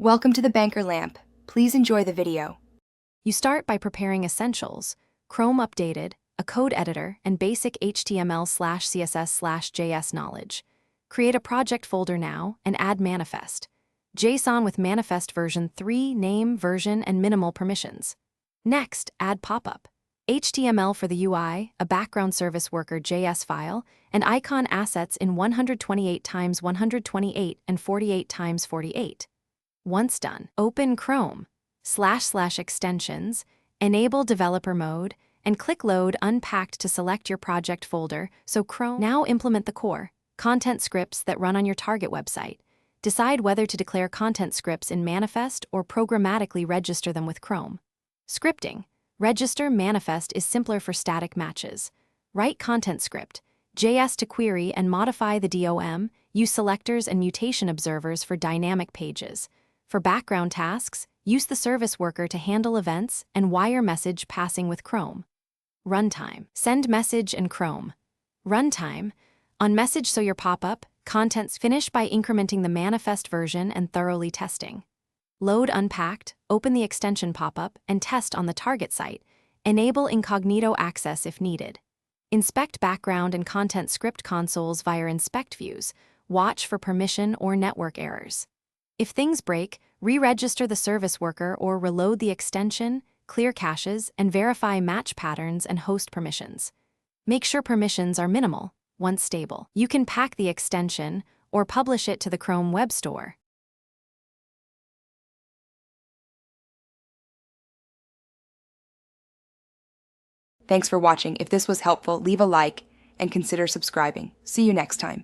Welcome to the Banker Lamp. Please enjoy the video. You start by preparing essentials: Chrome updated, a code editor, and basic HTML/CSS/JS knowledge. Create a project folder now and add manifest. JSON with manifest version 3, name, version, and minimal permissions. Next, add pop-up. HTML for the UI, a background service worker JS file, and icon assets in 128 x 128 and 48 x 48. Once done, open Chrome, //extensions, enable developer mode, and click Load Unpacked to select your project folder so Chrome. Now implement the core content scripts that run on your target website. Decide whether to declare content scripts in manifest or programmatically register them with Chrome. Scripting. Register manifest is simpler for static matches. Write content script, JS to query and modify the DOM, use selectors and mutation observers for dynamic pages. For background tasks, use the service worker to handle events and wire message passing with Chrome. Runtime. Send message and Chrome. Runtime. On message so your pop-up, contents finish by incrementing the manifest version and thoroughly testing. Load Unpacked, open the extension pop-up and test on the target site. Enable incognito access if needed. Inspect background and content script consoles via inspect views. Watch for permission or network errors. If things break, re-register the service worker or reload the extension, clear caches, and verify match patterns and host permissions. Make sure permissions are minimal. Once stable, you can pack the extension or publish it to the Chrome Web Store. Thanks for watching. If this was helpful, leave a like and consider subscribing. See you next time.